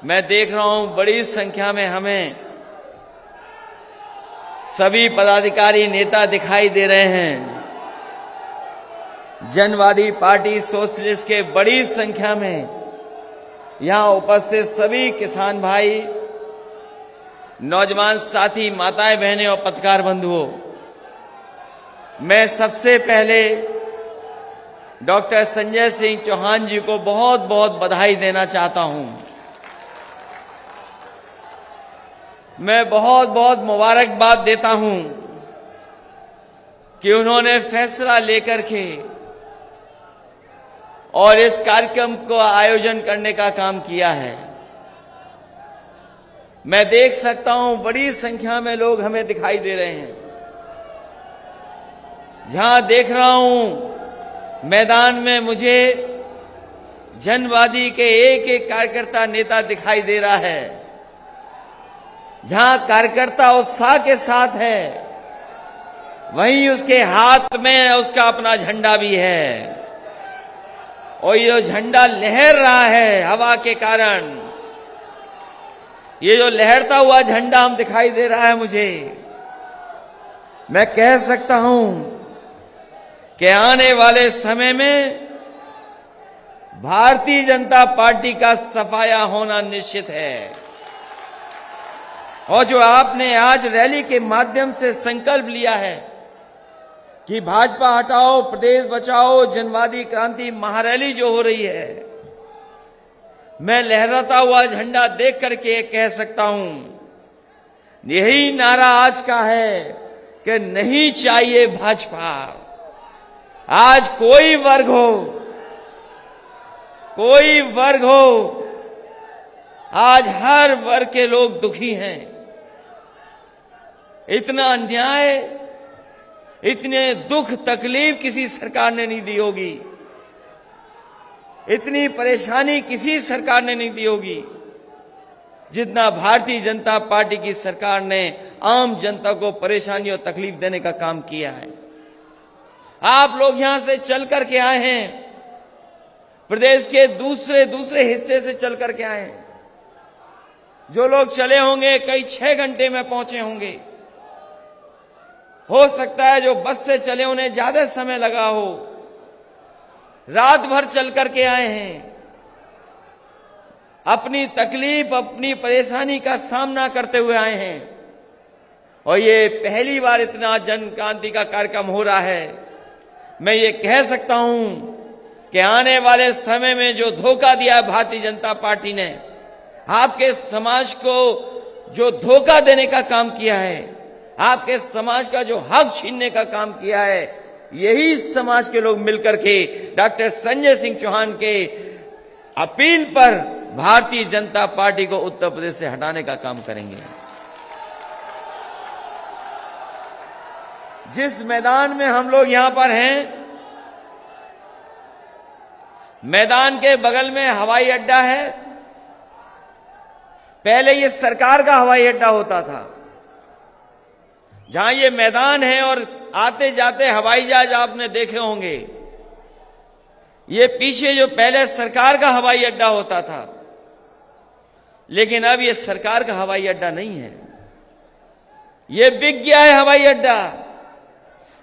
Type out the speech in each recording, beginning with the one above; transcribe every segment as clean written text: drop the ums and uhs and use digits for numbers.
मैं देख रहा हूं बड़ी संख्या में हमें सभी पदाधिकारी नेता दिखाई दे रहे हैं। जनवादी पार्टी सोशलिस्ट के बड़ी संख्या में यहां उपस्थित सभी किसान भाई, नौजवान साथी, माताएं बहनें और पत्रकार बंधुओं, मैं सबसे पहले डॉक्टर संजय सिंह चौहान जी को बहुत बहुत बधाई देना चाहता हूं। मैं बहुत बहुत मुबारकबाद देता हूं कि उन्होंने फैसला लेकर के और इस कार्यक्रम को आयोजन करने का काम किया है। मैं देख सकता हूं बड़ी संख्या में लोग हमें दिखाई दे रहे हैं। जहां देख रहा हूं मैदान में मुझे जनवादी के एक एक कार्यकर्ता नेता दिखाई दे रहा है। जहां कार्यकर्ता उत्साह के साथ है, वहीं उसके हाथ में उसका अपना झंडा भी है और ये झंडा लहर रहा है हवा के कारण। ये जो लहरता हुआ झंडा हम दिखाई दे रहा है मुझे, मैं कह सकता हूं कि आने वाले समय में भारतीय जनता पार्टी का सफाया होना निश्चित है। और जो आपने आज रैली के माध्यम से संकल्प लिया है कि भाजपा हटाओ प्रदेश बचाओ जनवादी क्रांति महारैली जो हो रही है, मैं लहराता हुआ झंडा देख करके कह सकता हूं, यही नारा आज का है कि नहीं चाहिए भाजपा। आज कोई वर्ग हो, आज हर वर्ग के लोग दुखी हैं। इतना अन्याय, इतने दुख तकलीफ किसी सरकार ने नहीं दी होगी, इतनी परेशानी किसी सरकार ने नहीं दी होगी जितना भारतीय जनता पार्टी की सरकार ने आम जनता को परेशानी और तकलीफ देने का काम किया है। आप लोग यहां से चल करके आए हैं, प्रदेश के दूसरे हिस्से से चल करके आए हैं। जो लोग चले होंगे कई 6 घंटे में पहुंचे होंगे। हो सकता है जो बस से चले उन्हें ज्यादा समय लगा हो। रात भर चल करके आए हैं, अपनी तकलीफ अपनी परेशानी का सामना करते हुए आए हैं। और ये पहली बार इतना जन क्रांति का कार्यक्रम हो रहा है। मैं ये कह सकता हूं कि आने वाले समय में जो धोखा दिया है भारतीय जनता पार्टी ने, आपके समाज को जो धोखा देने का काम किया है, आपके समाज का जो हक छीनने का काम किया है, यही समाज के लोग मिलकर के डॉक्टर संजय सिंह चौहान के अपील पर भारतीय जनता पार्टी को उत्तर प्रदेश से हटाने का काम करेंगे। जिस मैदान में हम लोग यहां पर हैं, मैदान के बगल में हवाई अड्डा है। पहले ये सरकार का हवाई अड्डा होता था। जहां ये मैदान है और आते जाते हवाई जहाज आपने देखे होंगे, ये पीछे जो पहले सरकार का हवाई अड्डा होता था, लेकिन अब ये सरकार का हवाई अड्डा नहीं है, ये बिक गया है हवाई अड्डा।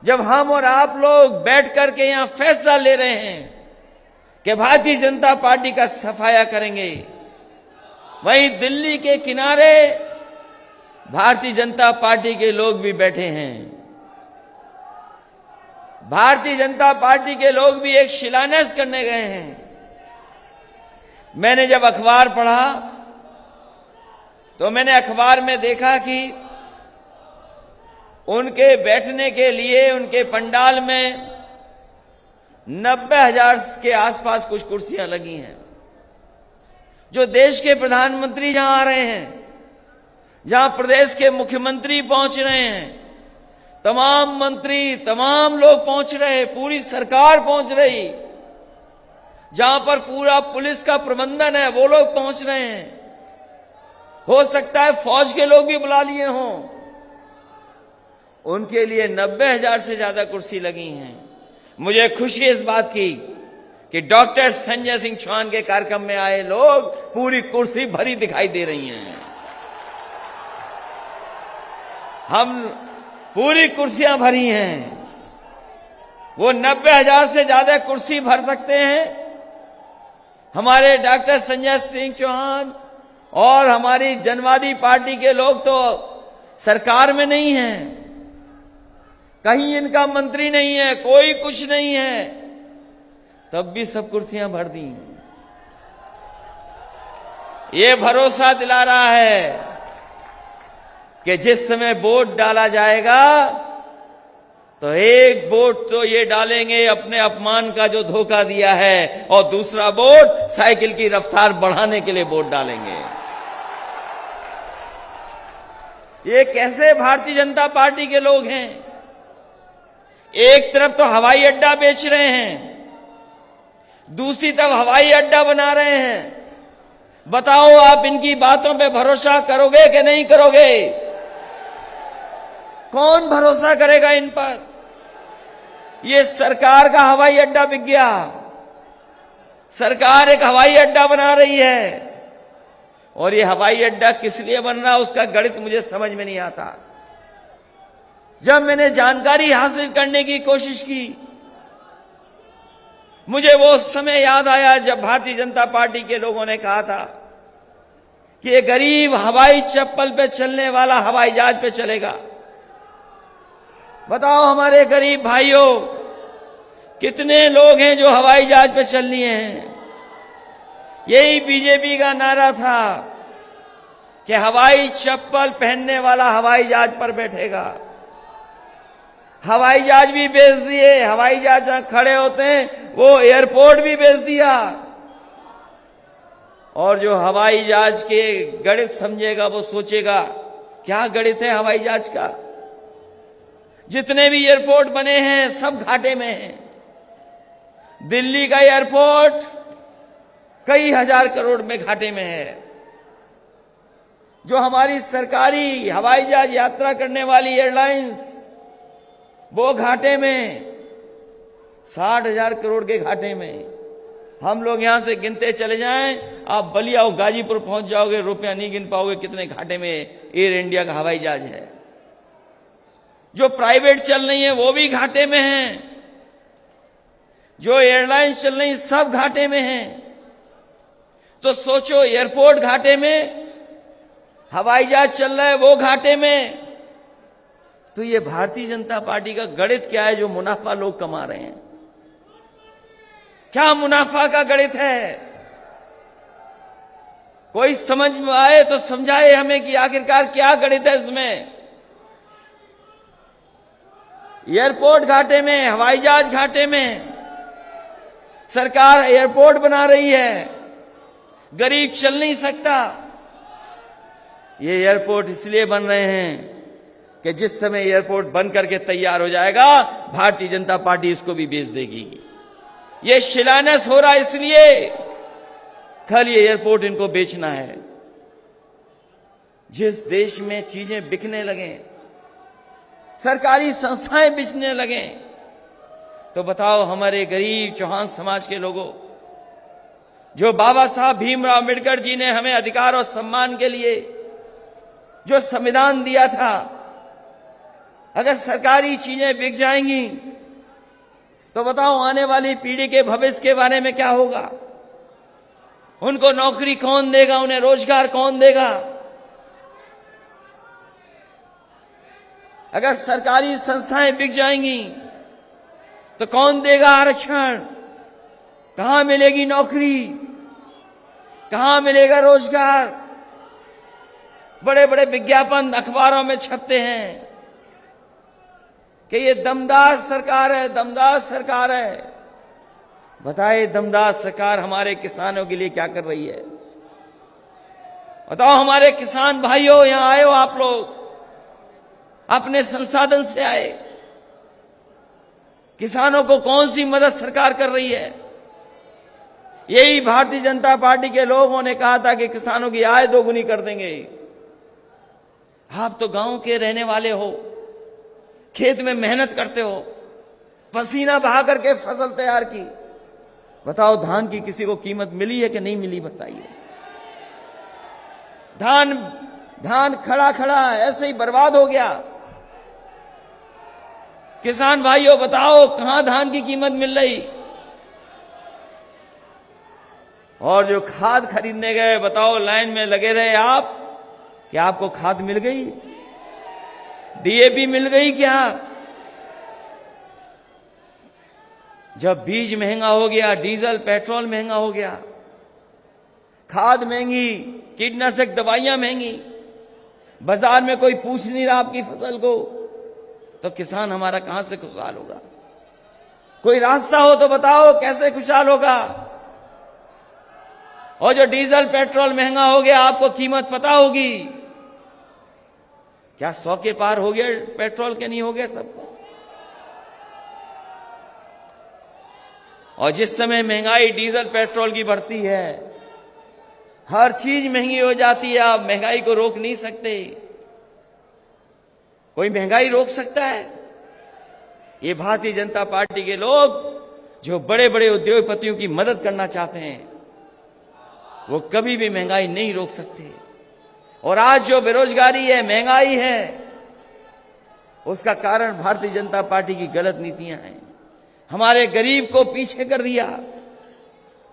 जब हम और आप लोग बैठ करके यहां फैसला ले रहे हैं कि भारतीय जनता पार्टी का सफाया करेंगे, वहीं दिल्ली के किनारे भारतीय जनता पार्टी के लोग भी बैठे हैं। भारतीय जनता पार्टी के लोग भी एक शिलान्यास करने गए हैं। मैंने जब अखबार पढ़ा तो मैंने अखबार में देखा कि उनके बैठने के लिए उनके पंडाल में 90,000 के आसपास कुछ कुर्सियां लगी हैं। जो देश के प्रधानमंत्री जहां आ रहे हैं, जहां प्रदेश के मुख्यमंत्री पहुंच रहे हैं, तमाम मंत्री, तमाम लोग पहुंच रहे, पूरी सरकार पहुंच रही, जहां पर पूरा पुलिस का प्रबंधन है, वो लोग पहुंच रहे हैं। हो सकता है फौज के लोग भी बुला लिए हों। उनके लिए 90,000 से ज्यादा कुर्सी लगी हैं। मुझे खुशी इस बात की कि डॉक्टर संजय सिंह चौहान के कार्यक्रम में आए लोग पूरी कुर्सी भरी दिखाई दे रही हैं। हम पूरी कुर्सियां भरी हैं। वो 90,000 से ज्यादा कुर्सी भर सकते हैं। हमारे डॉक्टर संजय सिंह चौहान और हमारी जनवादी पार्टी के लोग तो सरकार में नहीं हैं, कहीं इनका मंत्री नहीं है, कोई कुछ नहीं है, तब भी सब कुर्सियां भर दी। ये भरोसा दिला रहा है कि जिस समय वोट डाला जाएगा तो एक वोट तो ये डालेंगे अपने अपमान का जो धोखा दिया है, और दूसरा वोट साइकिल की रफ्तार बढ़ाने के लिए वोट डालेंगे। ये कैसे भारतीय जनता पार्टी के लोग हैं? एक तरफ तो हवाई अड्डा बेच रहे हैं, दूसरी तरफ हवाई अड्डा बना रहे हैं। बताओ आप इनकी बातों पे भरोसा करोगे कि नहीं करोगे? कौन भरोसा करेगा इन पर? ये सरकार का हवाई अड्डा बिक गया। सरकार एक हवाई अड्डा बना रही है, और ये हवाई अड्डा किस लिए बन रहा है उसका गणित मुझे समझ में नहीं आता। जब मैंने जानकारी हासिल करने की कोशिश की, मुझे वो समय याद आया जब भारतीय जनता पार्टी के लोगों ने कहा था कि ये गरीब हवाई चप्पल पे चलने वाला हवाई जहाज पे चलेगा। बताओ हमारे गरीब भाइयों, कितने लोग हैं जो हवाई जहाज पे चल लिए हैं? यही बीजेपी का नारा था कि हवाई चप्पल पहनने वाला हवाई जहाज पर बैठेगा। हवाई जहाज भी बेच दिए, हवाई जहाज जहां खड़े होते हैं वो एयरपोर्ट भी बेच दिया। और जो हवाई जहाज के गणित समझेगा वो सोचेगा क्या गणित है हवाई जहाज का? जितने भी एयरपोर्ट बने हैं सब घाटे में हैं। दिल्ली का एयरपोर्ट कई हजार करोड़ में घाटे में है। जो हमारी सरकारी हवाई जहाज यात्रा करने वाली एयरलाइंस वो घाटे में, 60,000 करोड़ के घाटे में। हम लोग यहां से गिनते चले जाएं, आप बलिया और गाजीपुर पहुंच जाओगे, रुपया नहीं गिन पाओगे कितने घाटे में एयर इंडिया का हवाई जहाज है। जो प्राइवेट चल रही है वो भी घाटे में हैं, जो एयरलाइंस चल रही सब घाटे में हैं। तो सोचो, एयरपोर्ट घाटे में, हवाई जहाज चल रहा है वो घाटे में, तो ये भारतीय जनता पार्टी का गणित क्या है जो मुनाफा लोग कमा रहे हैं? क्या मुनाफा का गणित है? कोई समझ में आए तो समझाए हमें कि आखिरकार क्या गणित है इसमें। एयरपोर्ट घाटे में, हवाई जहाज घाटे में, सरकार एयरपोर्ट बना रही है, गरीब चल नहीं सकता। ये एयरपोर्ट इसलिए बन रहे हैं कि जिस समय एयरपोर्ट बन करके तैयार हो जाएगा भारतीय जनता पार्टी इसको भी बेच देगी। ये शिलान्यास हो रहा है इसलिए खाली एयरपोर्ट इनको बेचना है। जिस देश में चीजें बिकने लगे, सरकारी संस्थाएं बिकने लगे, तो बताओ हमारे गरीब चौहान समाज के लोगों, जो बाबा साहब भीमराव अम्बेडकर जी ने हमें अधिकार और सम्मान के लिए जो संविधान दिया था, अगर सरकारी चीजें बिक जाएंगी तो बताओ आने वाली पीढ़ी के भविष्य के बारे में क्या होगा? उनको नौकरी कौन देगा? उन्हें रोजगार कौन देगा? अगर सरकारी संस्थाएं बिक जाएंगी तो कौन देगा आरक्षण? कहां मिलेगी नौकरी? कहां मिलेगा रोजगार? बड़े बड़े विज्ञापन अखबारों में छपते हैं कि ये दमदार सरकार है, दमदार सरकार है। बताइए दमदार सरकार हमारे किसानों के लिए क्या कर रही है? बताओ हमारे किसान भाइयों, यहां आए हो आप लोग, अपने संसाधन से आए, किसानों को कौन सी मदद सरकार कर रही है? यही भारतीय जनता पार्टी के लोगों ने कहा था कि किसानों की आय दोगुनी कर देंगे। आप तो गांव के रहने वाले हो, खेत में मेहनत करते हो, पसीना बहा करके फसल तैयार की, बताओ धान की किसी को कीमत मिली है कि नहीं मिली, बताइए। धान खड़ा खड़ा ऐसे ही बर्बाद हो गया। किसान भाइयों बताओ कहां धान की कीमत मिल रही? और जो खाद खरीदने गए, बताओ लाइन में लगे रहे आप, क्या आपको खाद मिल गई? डीएपी मिल गई क्या? जब बीज महंगा हो गया, डीजल पेट्रोल महंगा हो गया, खाद महंगी, कीटनाशक दवाइयां महंगी, बाजार में कोई पूछ नहीं रहा आपकी फसल को, तो किसान हमारा कहां से खुशहाल होगा? कोई रास्ता हो तो बताओ कैसे खुशहाल होगा? और जो डीजल पेट्रोल महंगा हो गया, आपको कीमत पता होगी क्या? 100 के पार हो गया पेट्रोल के, नहीं हो गया सबको? और जिस समय महंगाई डीजल पेट्रोल की बढ़ती है, हर चीज महंगी हो जाती है, आप महंगाई को रोक नहीं सकते। कोई महंगाई रोक सकता है? ये भारतीय जनता पार्टी के लोग जो बड़े बड़े उद्योगपतियों की मदद करना चाहते हैं, वो कभी भी महंगाई नहीं रोक सकते। और आज जो बेरोजगारी है, महंगाई है, उसका कारण भारतीय जनता पार्टी की गलत नीतियां हैं। हमारे गरीब को पीछे कर दिया,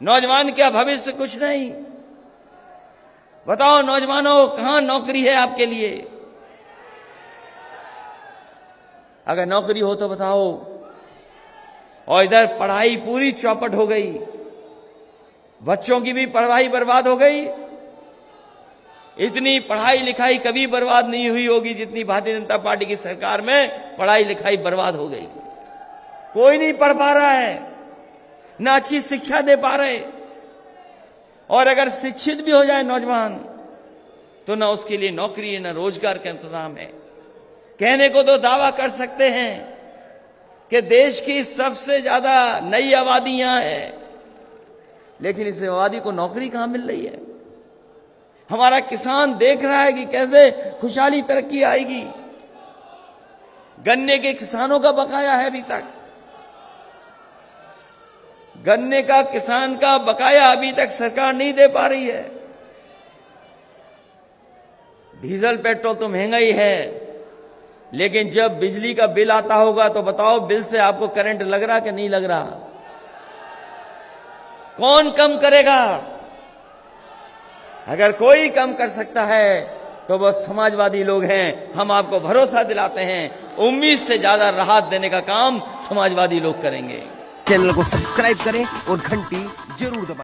नौजवान का भविष्य कुछ नहीं। बताओ नौजवानों, कहां नौकरी है आपके लिए? अगर नौकरी हो तो बताओ। और इधर पढ़ाई पूरी चौपट हो गई, बच्चों की भी पढ़ाई बर्बाद हो गई। इतनी पढ़ाई लिखाई कभी बर्बाद नहीं हुई होगी जितनी भारतीय जनता पार्टी की सरकार में पढ़ाई लिखाई बर्बाद हो गई। कोई नहीं पढ़ पा रहा है, ना अच्छी शिक्षा दे पा रहे। और अगर शिक्षित भी हो जाए नौजवान, तो ना उसके लिए नौकरी है, ना रोजगार का इंतजाम है। कहने को तो दावा कर सकते हैं कि देश की सबसे ज्यादा नई आबादी यहां है, लेकिन इस आबादी को नौकरी कहां मिल रही है? हमारा किसान देख रहा है कि कैसे खुशहाली तरक्की आएगी। गन्ने के किसानों का बकाया है अभी तक, गन्ने का किसान का बकाया अभी तक सरकार नहीं दे पा रही है। डीजल पेट्रोल तो महंगा ही है, लेकिन जब बिजली का बिल आता होगा तो बताओ बिल से आपको करंट लग रहा कि नहीं लग रहा? कौन कम करेगा? अगर कोई कम कर सकता है तो वो समाजवादी लोग हैं। हम आपको भरोसा दिलाते हैं, उम्मीद से ज्यादा राहत देने का काम समाजवादी लोग करेंगे। चैनल को सब्सक्राइब करें और घंटी जरूर दबाएं।